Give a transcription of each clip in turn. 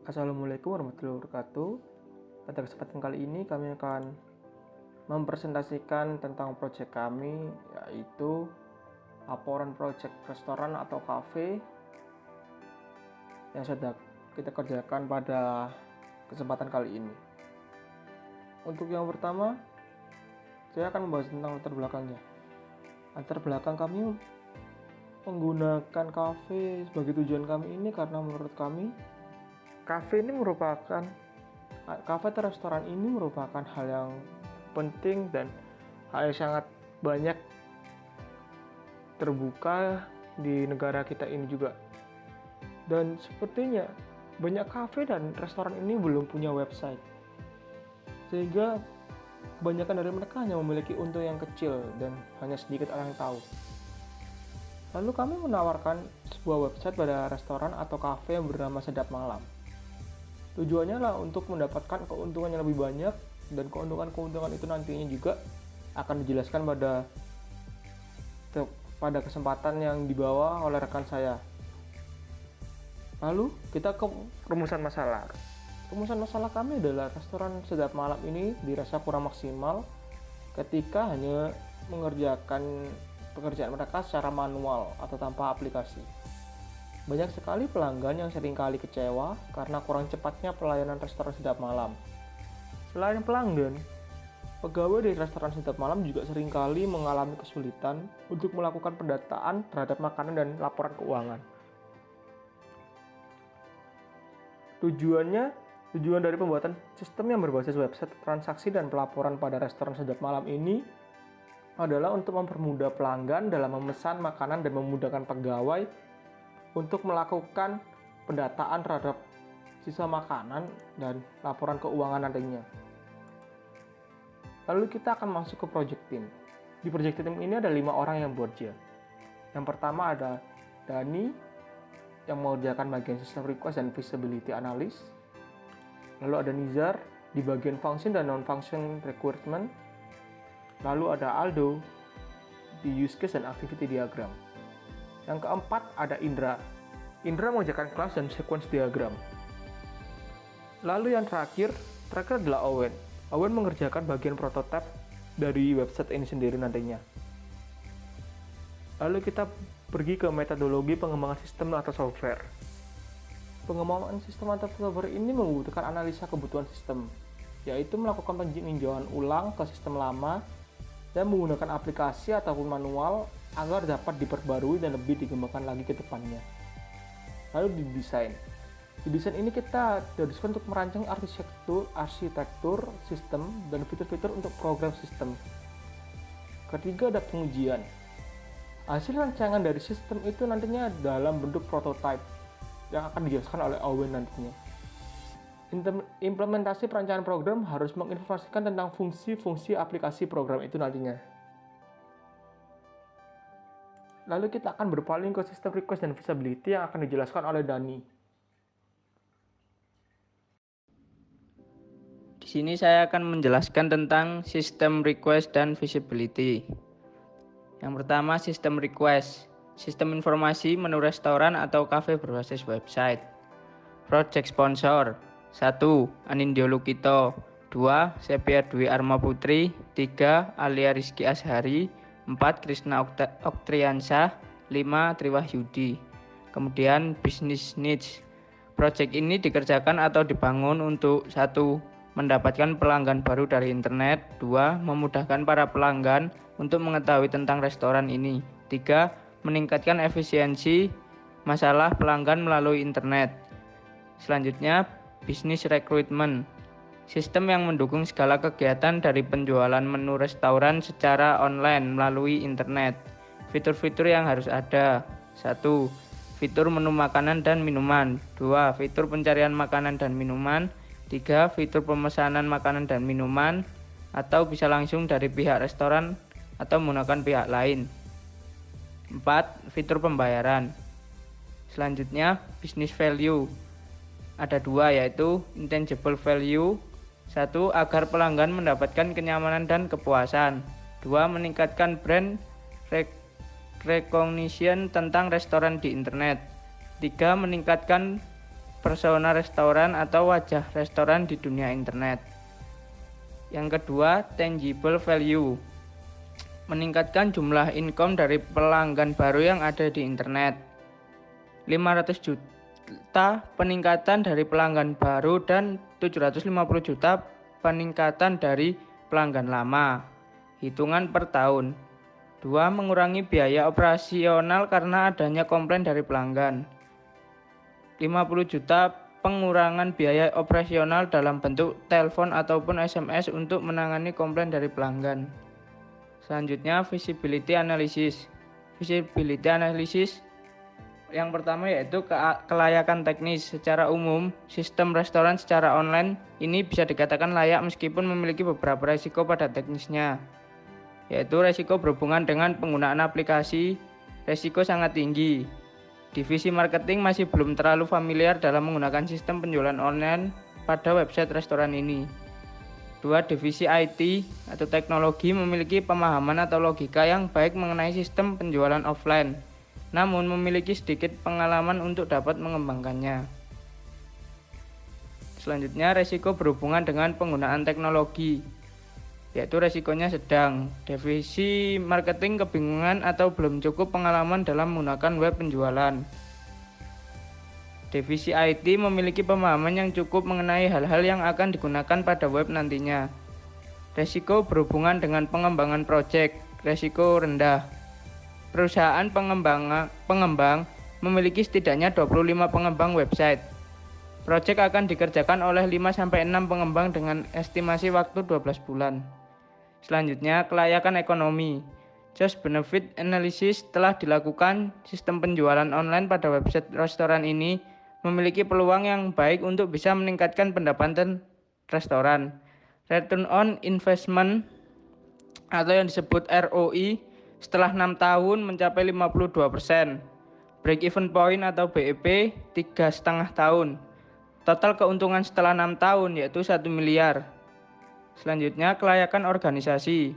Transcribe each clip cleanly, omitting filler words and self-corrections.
Assalamualaikum warahmatullahi wabarakatuh. Pada kesempatan kali ini kami akan mempresentasikan tentang proyek kami, yaitu laporan proyek restoran atau kafe yang sedang kita kerjakan pada kesempatan kali ini. Untuk yang pertama, saya akan membahas tentang latar belakangnya. Latar belakang kami menggunakan kafe sebagai tujuan kami ini karena menurut kami kafe atau restoran ini merupakan hal yang penting dan hal yang sangat banyak terbuka di negara kita ini juga. Dan sepertinya banyak kafe dan restoran ini belum punya website, sehingga kebanyakan dari mereka hanya memiliki untung yang kecil dan hanya sedikit orang yang tahu. Lalu kami menawarkan sebuah website pada restoran atau kafe yang bernama Sedap Malam. Tujuannya lah untuk mendapatkan keuntungan yang lebih banyak, dan keuntungan itu nantinya juga akan dijelaskan pada kesempatan yang dibawa oleh rekan saya. Lalu kita ke rumusan masalah. Rumusan masalah kami adalah restoran Sedap Malam ini dirasa kurang maksimal ketika hanya mengerjakan pekerjaan mereka secara manual atau tanpa aplikasi. Banyak sekali pelanggan yang seringkali kecewa karena kurang cepatnya pelayanan restoran Sedap Malam. Selain pelanggan, pegawai di restoran Sedap Malam juga seringkali mengalami kesulitan untuk melakukan pendataan terhadap makanan dan laporan keuangan. Tujuan dari pembuatan sistem yang berbasis website transaksi dan pelaporan pada restoran Sedap Malam ini adalah untuk mempermudah pelanggan dalam memesan makanan dan memudahkan pegawai untuk melakukan pendataan terhadap sisa makanan dan laporan keuangan nantinya. Lalu kita akan masuk ke project team. Di project team ini ada 5 orang yang bekerja. Yang pertama ada Dani yang mengerjakan bagian system request dan visibility analysis. Lalu ada Nizar di bagian function dan non-function requirement. Lalu ada Aldo di use case dan activity diagram. Yang keempat ada Indra. Indra mengerjakan kelas dan sequence diagram. Lalu yang terakhir adalah Owen. Owen mengerjakan bagian prototype dari website ini sendiri nantinya. Lalu kita pergi ke metodologi pengembangan sistem atau software. Pengembangan sistem atau software ini membutuhkan analisa kebutuhan sistem, yaitu melakukan peninjauan ulang ke sistem lama dan menggunakan aplikasi ataupun manual agar dapat diperbarui dan lebih dikembangkan lagi ke depannya. Lalu di desain. Di desain ini kita diharuskan untuk merancang arsitektur sistem dan fitur-fitur untuk program sistem. Ketiga ada pengujian. Hasil rancangan dari sistem itu nantinya dalam bentuk prototype yang akan dijelaskan oleh Owen nantinya. Implementasi perancangan program harus menginformasikan tentang fungsi-fungsi aplikasi program itu nantinya. Lalu kita akan berpaling ke sistem request dan visibility yang akan dijelaskan oleh Dani. Di sini saya akan menjelaskan tentang sistem request dan visibility. Yang pertama, sistem request. Sistem informasi menu restoran atau kafe berbasis website. Project sponsor. 1. Anindya Lukito. 2. Sepia Dwi Arma Putri. 3. Alia Rizky Ashari. 4. Krishna Oktriansyah. 5. Triwahyudi. Kemudian business needs. Project ini dikerjakan atau dibangun untuk 1. Mendapatkan pelanggan baru dari internet. 2. Memudahkan para pelanggan untuk mengetahui tentang restoran ini. 3. Meningkatkan efisiensi masalah pelanggan melalui internet. Selanjutnya, business recruitment. Sistem yang mendukung segala kegiatan dari penjualan menu restoran secara online melalui internet. Fitur-fitur yang harus ada. 1. Fitur menu makanan dan minuman. 2. Fitur pencarian makanan dan minuman. 3. Fitur pemesanan makanan dan minuman, atau bisa langsung dari pihak restoran atau menggunakan pihak lain. 4. Fitur pembayaran. Selanjutnya, business value. Ada 2, yaitu intangible value. 1. Agar pelanggan mendapatkan kenyamanan dan kepuasan. 2. Meningkatkan brand recognition tentang restoran di internet. 3. Meningkatkan persona restoran atau wajah restoran di dunia internet. Yang kedua, tangible value. Meningkatkan jumlah income dari pelanggan baru yang ada di internet. 500 juta peningkatan dari pelanggan baru dan 750 juta peningkatan dari pelanggan lama. Hitungan per tahun. 2. Mengurangi biaya operasional karena adanya komplain dari pelanggan. 50 juta pengurangan biaya operasional dalam bentuk telepon ataupun SMS untuk menangani komplain dari pelanggan. Selanjutnya, visibility analysis. Visibility analysis yang pertama yaitu kelayakan teknis. Secara umum, sistem restoran secara online ini bisa dikatakan layak meskipun memiliki beberapa resiko pada teknisnya, yaitu resiko berhubungan dengan penggunaan aplikasi, resiko sangat tinggi. Divisi marketing masih belum terlalu familiar dalam menggunakan sistem penjualan online pada website restoran ini. 2. Divisi IT atau teknologi memiliki pemahaman atau logika yang baik mengenai sistem penjualan offline, namun memiliki sedikit pengalaman untuk dapat mengembangkannya. Selanjutnya, resiko berhubungan dengan penggunaan teknologi, yaitu resikonya sedang. Divisi marketing kebingungan atau belum cukup pengalaman dalam menggunakan web penjualan. Divisi IT memiliki pemahaman yang cukup mengenai hal-hal yang akan digunakan pada web nantinya. Resiko berhubungan dengan pengembangan proyek, resiko rendah. Perusahaan pengembang memiliki setidaknya 25 pengembang website. Proyek akan dikerjakan oleh 5-6 pengembang dengan estimasi waktu 12 bulan. Selanjutnya, kelayakan ekonomi. Cost benefit analysis telah dilakukan. Sistem penjualan online pada website restoran ini memiliki peluang yang baik untuk bisa meningkatkan pendapatan restoran. Return on investment atau yang disebut ROI setelah 6 tahun mencapai 52%. Break even point atau BEP 3,5 tahun. Total keuntungan setelah 6 tahun yaitu 1 miliar. Selanjutnya, kelayakan organisasi.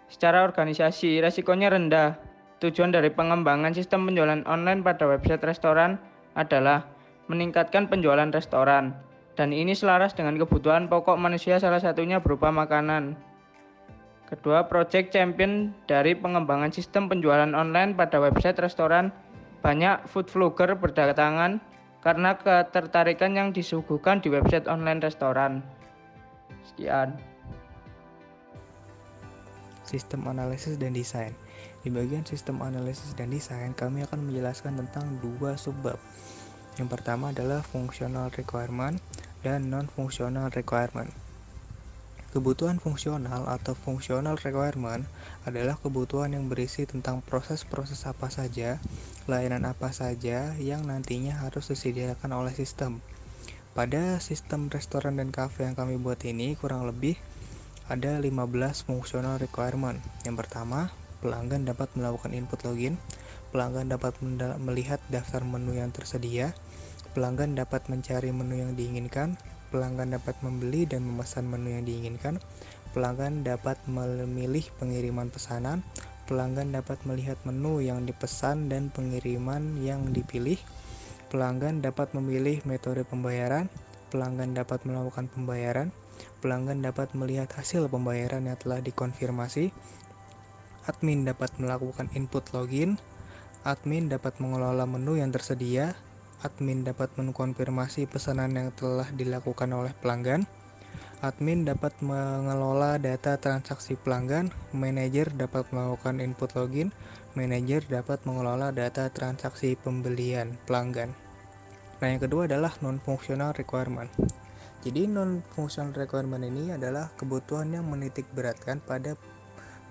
Secara organisasi, resikonya rendah. Tujuan dari pengembangan sistem penjualan online pada website restoran adalah meningkatkan penjualan restoran, dan ini selaras dengan kebutuhan pokok manusia, salah satunya berupa makanan. Kedua, project champion dari pengembangan sistem penjualan online pada website restoran. Banyak food vlogger berdatangan karena ketertarikan yang disuguhkan di website online restoran. Sekian. Sistem analisis dan desain. Di bagian sistem analisis dan desain, kami akan menjelaskan tentang dua subbab. Yang pertama adalah functional requirement dan non-functional requirement. Kebutuhan fungsional atau functional requirement adalah kebutuhan yang berisi tentang proses-proses apa saja, layanan apa saja yang nantinya harus disediakan oleh sistem. Pada sistem restoran dan kafe yang kami buat ini, kurang lebih ada 15 functional requirement. Yang pertama, pelanggan dapat melakukan input login, pelanggan dapat melihat daftar menu yang tersedia, pelanggan dapat mencari menu yang diinginkan, pelanggan dapat membeli dan memesan menu yang diinginkan, pelanggan dapat memilih pengiriman pesanan, pelanggan dapat melihat menu yang dipesan dan pengiriman yang dipilih, pelanggan dapat memilih metode pembayaran, pelanggan dapat melakukan pembayaran, pelanggan dapat melihat hasil pembayaran yang telah dikonfirmasi, admin dapat melakukan input login, admin dapat mengelola menu yang tersedia, admin dapat mengkonfirmasi pesanan yang telah dilakukan oleh pelanggan, admin dapat mengelola data transaksi pelanggan, manajer dapat melakukan input login, manajer dapat mengelola data transaksi pembelian pelanggan. Nah, yang kedua adalah non-functional requirement. Jadi non-functional requirement ini adalah kebutuhan yang menitik beratkan pada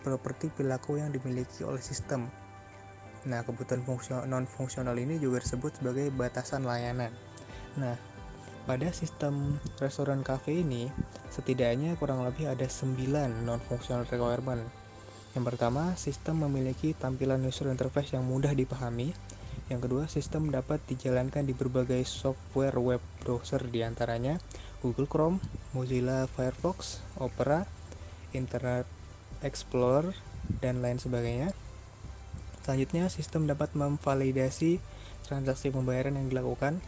properti perilaku yang dimiliki oleh sistem. Nah, kebutuhan non-fungsional ini juga disebut sebagai batasan layanan. Nah, pada sistem restoran cafe ini, setidaknya kurang lebih ada 9 non-functional requirement. Yang pertama, sistem memiliki tampilan user interface yang mudah dipahami. Yang kedua, sistem dapat dijalankan di berbagai software web browser, diantaranya Google Chrome, Mozilla Firefox, Opera, Internet Explorer, dan lain sebagainya. Selanjutnya, sistem dapat memvalidasi transaksi pembayaran yang dilakukan.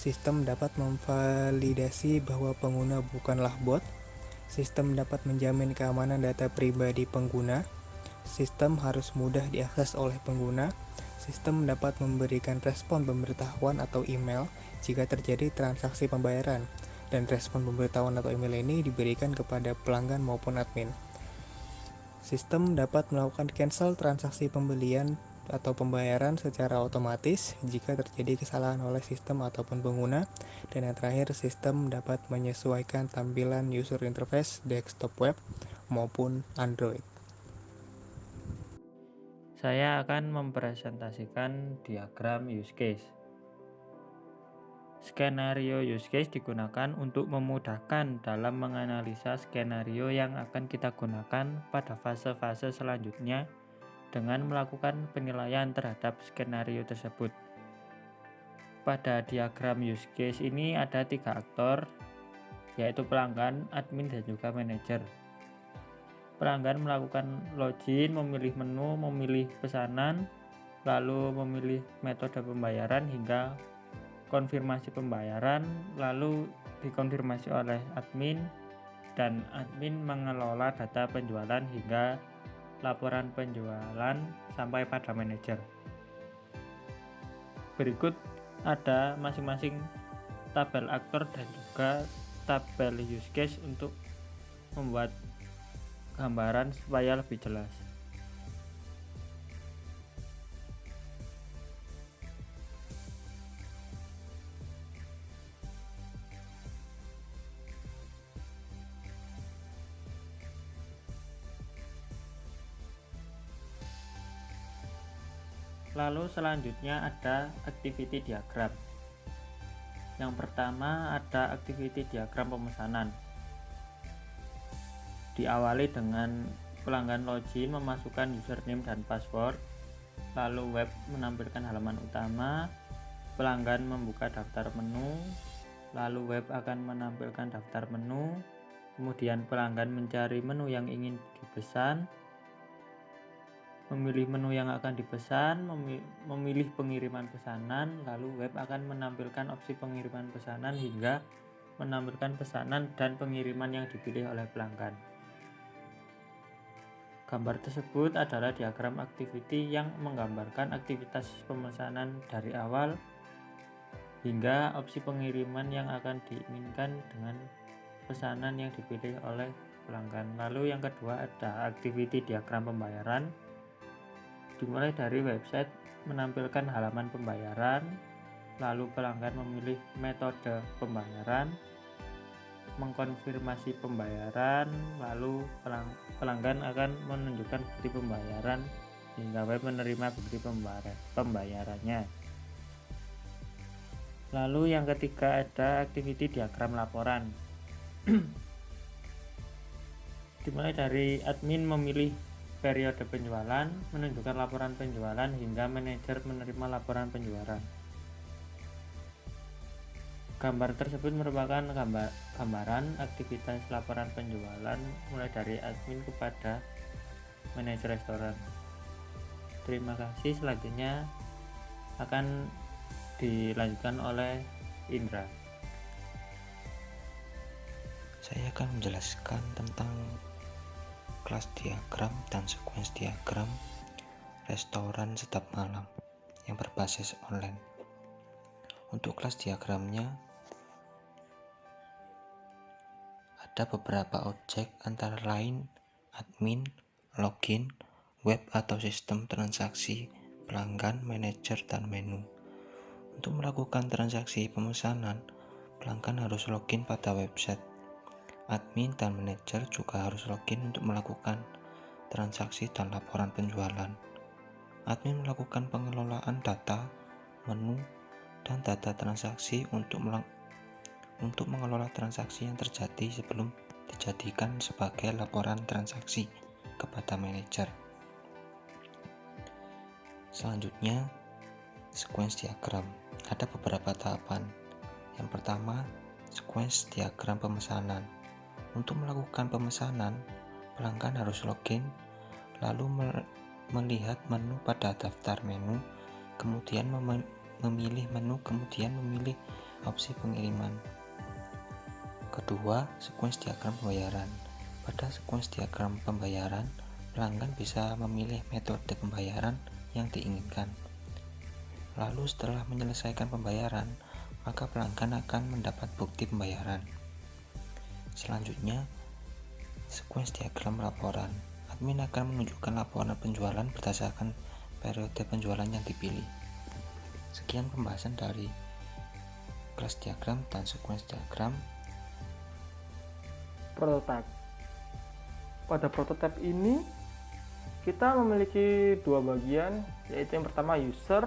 Sistem dapat memvalidasi bahwa pengguna bukanlah bot. Sistem dapat menjamin keamanan data pribadi pengguna. Sistem harus mudah diakses oleh pengguna. Sistem dapat memberikan respon pemberitahuan atau email jika terjadi transaksi pembayaran, dan respon pemberitahuan atau email ini diberikan kepada pelanggan maupun admin. Sistem dapat melakukan cancel transaksi pembelian atau pembayaran secara otomatis jika terjadi kesalahan oleh sistem ataupun pengguna. Dan yang terakhir, sistem dapat menyesuaikan tampilan user interface desktop web maupun Android. Saya akan mempresentasikan diagram use case. Skenario use case digunakan untuk memudahkan dalam menganalisa skenario yang akan kita gunakan pada fase-fase selanjutnya dengan melakukan penilaian terhadap skenario tersebut. Pada diagram use case ini ada 3 aktor, yaitu pelanggan, admin, dan juga manajer. Pelanggan melakukan login, memilih menu, memilih pesanan, lalu memilih metode pembayaran hingga konfirmasi pembayaran, lalu dikonfirmasi oleh admin, dan admin mengelola data penjualan hingga laporan penjualan sampai pada manajer. Berikut ada masing-masing tabel aktor dan juga tabel use case untuk membuat gambaran supaya lebih jelas. Lalu selanjutnya ada activity diagram. Yang pertama ada activity diagram pemesanan. Diawali dengan pelanggan login memasukkan username dan password, lalu web menampilkan halaman utama, pelanggan membuka daftar menu, lalu web akan menampilkan daftar menu, kemudian pelanggan mencari menu yang ingin dipesan, memilih menu yang akan dipesan, memilih pengiriman pesanan, lalu web akan menampilkan opsi pengiriman pesanan hingga menampilkan pesanan dan pengiriman yang dipilih oleh pelanggan. Gambar tersebut adalah diagram activity yang menggambarkan aktivitas pemesanan dari awal hingga opsi pengiriman yang akan diinginkan dengan pesanan yang dipilih oleh pelanggan. Lalu yang kedua ada activity diagram pembayaran. Dimulai dari website menampilkan halaman pembayaran, lalu pelanggan memilih metode pembayaran, mengkonfirmasi pembayaran, lalu pelanggan akan menunjukkan bukti pembayaran hingga web menerima bukti pembayarannya. Lalu yang ketiga ada activity diagram laporan. Dimulai dari admin memilih periode penjualan, menunjukkan laporan penjualan hingga manajer menerima laporan penjualan. Gambar tersebut merupakan gambaran aktivitas laporan penjualan mulai dari admin kepada manajer restoran. Terima kasih, selanjutnya akan dilanjutkan oleh Indra. Saya akan menjelaskan tentang kelas diagram dan sequence diagram restoran setiap malam yang berbasis online. Untuk kelas diagramnya ada beberapa objek antara lain admin, login, web atau sistem transaksi, pelanggan, manajer, dan menu. Untuk melakukan transaksi pemesanan, pelanggan harus login pada website. Admin dan manajer juga harus login untuk melakukan transaksi dan laporan penjualan. Admin melakukan pengelolaan data, menu, dan data transaksi untuk mengelola transaksi yang terjadi sebelum dijadikan sebagai laporan transaksi kepada manajer. Selanjutnya, sequence diagram. Ada beberapa tahapan. Yang pertama, sequence diagram pemesanan. Untuk melakukan pemesanan, pelanggan harus login, lalu melihat menu pada daftar menu, kemudian memilih menu kemudian memilih opsi pengiriman. Kedua, sequence diagram pembayaran. Pada sequence diagram pembayaran, pelanggan bisa memilih metode pembayaran yang diinginkan. Lalu setelah menyelesaikan pembayaran, maka pelanggan akan mendapat bukti pembayaran. Selanjutnya, sequence diagram laporan. Admin akan menunjukkan laporan penjualan berdasarkan periode penjualan yang dipilih. Sekian pembahasan dari class diagram dan sequence diagram. Prototype. Pada prototype ini kita memiliki dua bagian, yaitu yang pertama user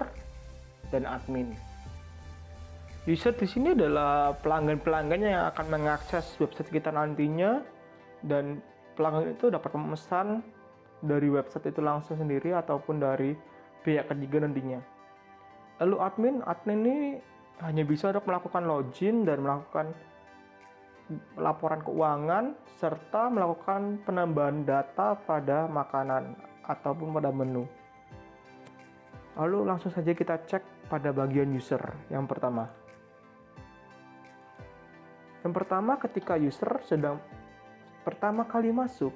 dan admin. User di sini adalah pelanggan-pelanggan yang akan mengakses website kita nantinya, dan pelanggan itu dapat memesan dari website itu langsung sendiri ataupun dari pihak ketiga nantinya. Lalu admin ini hanya bisa untuk melakukan login dan melakukan laporan keuangan serta melakukan penambahan data pada makanan ataupun pada menu. Lalu langsung saja kita cek pada bagian user yang pertama. Yang pertama, ketika user sedang pertama kali masuk,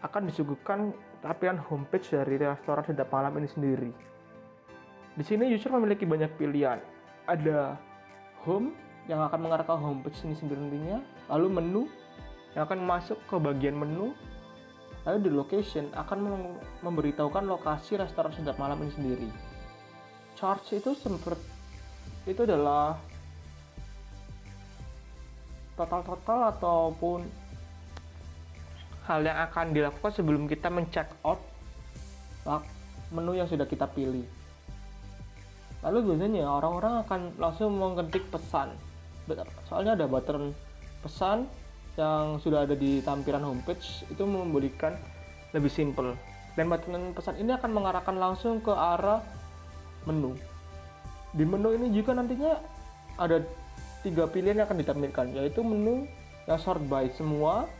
akan disuguhkan tampilan homepage dari restoran sedap malam ini sendiri. Di sini user memiliki banyak pilihan. Ada home yang akan mengarah ke homepage ini sendiri nantinya, lalu menu yang akan masuk ke bagian menu, lalu di location akan memberitahukan lokasi restoran sedap malam ini sendiri. Charge itu adalah total ataupun hal yang akan dilakukan sebelum kita men-check out menu yang sudah kita pilih. Lalu biasanya orang-orang akan langsung mengetik pesan, soalnya ada button pesan yang sudah ada di tampilan homepage, itu memberikan lebih simple. Dan button pesan ini akan mengarahkan langsung ke arah menu. Di menu ini juga nantinya ada 3 pilihan yang akan ditampilkan, yaitu menu yang sort by semua,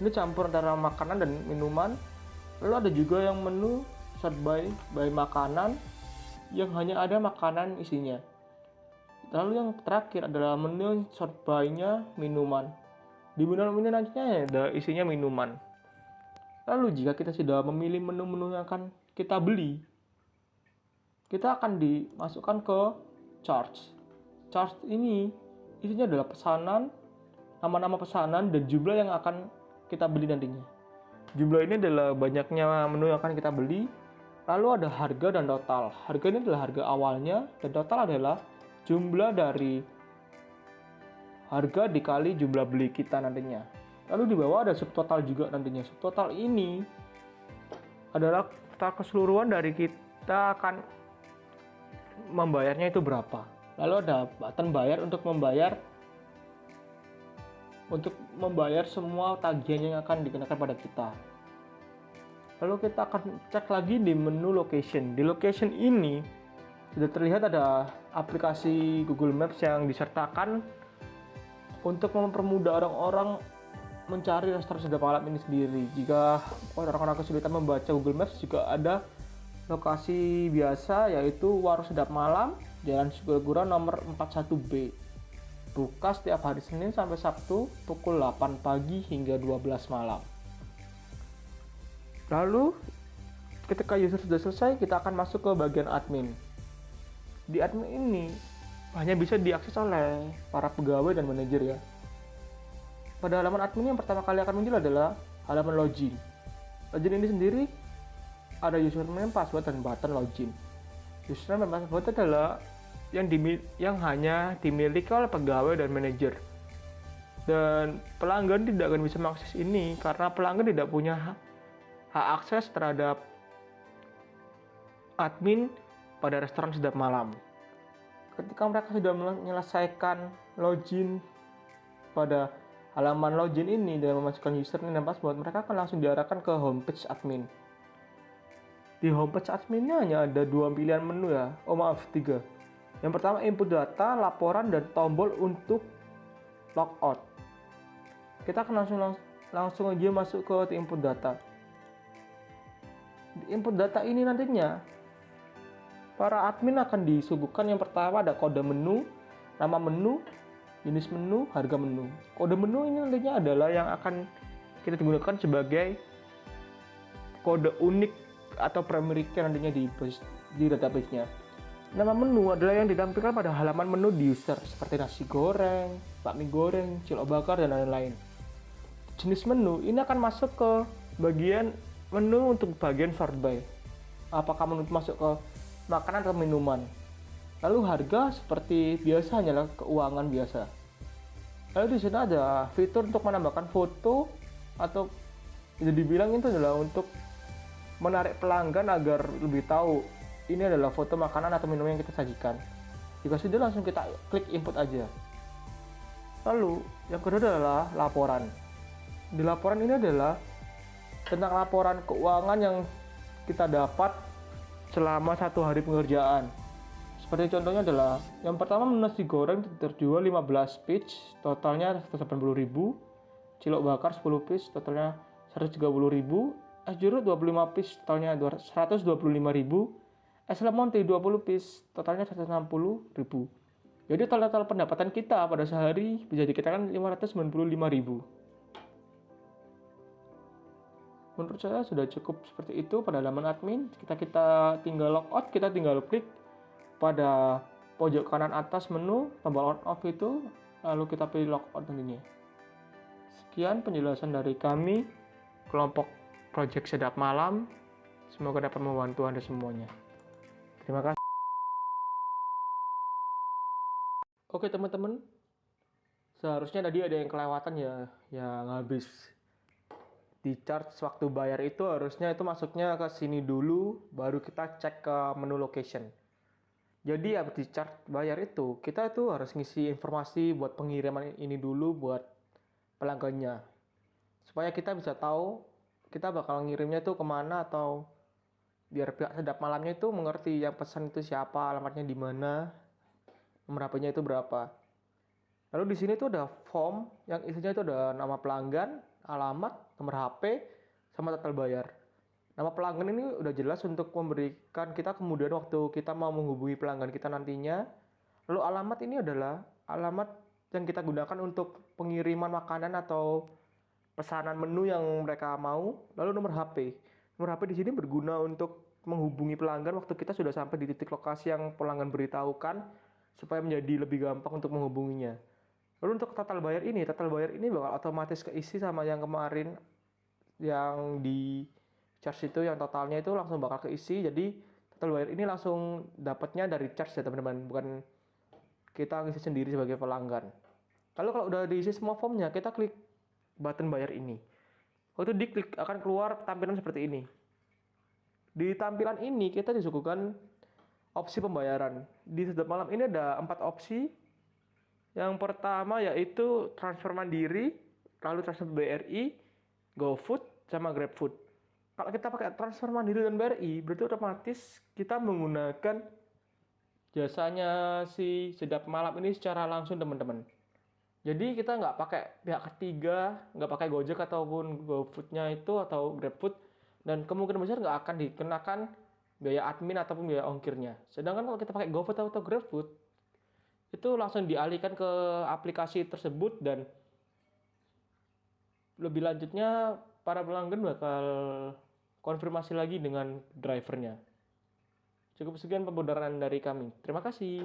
ini campur antara makanan dan minuman. Lalu ada juga yang menu sort by makanan yang hanya ada makanan isinya. Lalu yang terakhir adalah menu sort by-nya minuman. Di menu ini nantinya ada isinya minuman. Lalu jika kita sudah memilih menu-menu yang akan kita beli, kita akan dimasukkan ke charge. Charge ini isinya adalah pesanan, nama-nama pesanan, dan jumlah yang akan kita beli nantinya. Jumlah ini adalah banyaknya menu yang akan kita beli. Lalu ada harga dan total. Harga ini adalah harga awalnya, dan total adalah jumlah dari harga dikali jumlah beli kita nantinya. Lalu di bawah ada subtotal juga nantinya. Subtotal ini adalah total keseluruhan dari kita akan membayarnya itu berapa. Lalu ada button bayar untuk membayar semua tagihan yang akan dikenakan pada kita. Lalu kita akan cek lagi di menu location. Di location ini sudah terlihat ada aplikasi Google Maps yang disertakan untuk mempermudah orang-orang mencari restoran sedap malam ini sendiri. Jika orang-orang kesulitan membaca Google Maps, juga ada lokasi biasa, yaitu Warung Sedap Malam, Jalan Sugegura nomor 41B. Buka setiap hari Senin sampai Sabtu pukul 8 pagi hingga 12 malam. Lalu ketika user sudah selesai, kita akan masuk ke bagian admin. Di admin ini hanya bisa diakses oleh para pegawai dan manajer ya. Pada halaman admin yang pertama kali akan muncul adalah halaman login. Login ini sendiri ada username, password, dan button login. Username dan password adalah yang hanya dimiliki oleh pegawai dan manajer. Dan pelanggan tidak akan bisa mengakses ini karena pelanggan tidak punya hak akses terhadap admin pada restoran sedap malam. Ketika mereka sudah menyelesaikan login pada halaman login ini dan memasukkan username dan password, mereka akan langsung diarahkan ke homepage admin. Di homepage adminnya hanya ada 2 pilihan menu ya. 3. Yang pertama input data, laporan, dan tombol untuk logout. Kita akan langsung aja masuk ke input data. Di input data ini nantinya para admin akan disuguhkan yang pertama ada kode menu, nama menu, jenis menu, harga menu. Kode menu ini nantinya adalah yang akan kita gunakan sebagai kode unik atau primary key nantinya di database-nya. Nama menu adalah yang ditampilkan pada halaman menu di user seperti nasi goreng, bakmi goreng, cilok bakar, dan lain-lain. Jenis menu ini akan masuk ke bagian menu untuk bagian sort by. Apakah menu masuk ke makanan atau minuman. Lalu harga seperti biasa hanyalah keuangan biasa. Lalu di sini ada fitur untuk menambahkan foto atau bisa dibilang itu adalah untuk menarik pelanggan agar lebih tahu ini adalah foto makanan atau minuman yang kita sajikan. Jika sudah langsung kita klik input aja. Lalu yang kedua adalah laporan. Di laporan ini adalah tentang laporan keuangan yang kita dapat selama 1 hari pengerjaan. Seperti contohnya adalah yang pertama nasi goreng terjual 15 piece, totalnya 180.000. Cilok bakar 10 piece, totalnya 130.000. Es jeruk 25 piece, totalnya 125.000. Es lemon teh 20 piece, totalnya 160.000. Jadi total pendapatan kita pada sehari bisa dikatakan 595.000. Menurut saya sudah cukup seperti itu pada halaman admin. Kita tinggal logout, kita tinggal klik pada pojok kanan atas menu tombol on off itu, lalu kita pilih logout nantinya. Sekian penjelasan dari kami, kelompok Project Sedap Malam. Semoga dapat membantu Anda semuanya. Terima kasih. Oke teman-teman, seharusnya tadi ada yang kelewatan ya, yang habis di charge waktu bayar itu harusnya itu masuknya ke sini dulu, baru kita cek ke menu location. Jadi habis di charge bayar itu, kita itu harus ngisi informasi buat pengiriman ini dulu buat pelanggannya. Supaya kita bisa tahu kita bakal ngirimnya itu kemana, atau biar pihak Sedap Malamnya itu mengerti yang pesan itu siapa, alamatnya di mana, nomor HP-nya itu berapa. Lalu di sini tuh ada form yang isinya itu ada nama pelanggan, alamat, nomor HP, sama total bayar. Nama pelanggan ini udah jelas untuk memberikan kita kemudian waktu kita mau menghubungi pelanggan kita nantinya. Lalu alamat ini adalah alamat yang kita gunakan untuk pengiriman makanan atau pesanan menu yang mereka mau. Lalu nomor HP. Nomor HP di sini berguna untuk menghubungi pelanggan waktu kita sudah sampai di titik lokasi yang pelanggan beritahukan, supaya menjadi lebih gampang untuk menghubunginya. Lalu untuk total bayar ini bakal otomatis keisi sama yang kemarin yang di charge itu, yang totalnya itu langsung bakal keisi. Jadi total bayar ini langsung dapatnya dari charge ya teman-teman, bukan kita ngisi sendiri sebagai pelanggan. Lalu kalau udah diisi semua formnya, kita klik button bayar ini. Waktu diklik akan keluar tampilan seperti ini. Di tampilan ini kita disuguhkan opsi pembayaran. Di Sedap Malam ini ada 4 opsi. Yang pertama yaitu transfer mandiri, lalu transfer BRI, GoFood, sama GrabFood. Kalau kita pakai transfer mandiri dan BRI, berarti otomatis kita menggunakan jasanya si Sedap Malam ini secara langsung teman-teman. Jadi kita nggak pakai pihak ketiga, nggak pakai Gojek ataupun GoFood-nya itu atau GrabFood, dan kemungkinan besar nggak akan dikenakan biaya admin ataupun biaya ongkirnya. Sedangkan kalau kita pakai GoFood atau GrabFood, itu langsung dialihkan ke aplikasi tersebut, dan lebih lanjutnya para pelanggan bakal konfirmasi lagi dengan drivernya. Cukup sekian pembenaran dari kami. Terima kasih.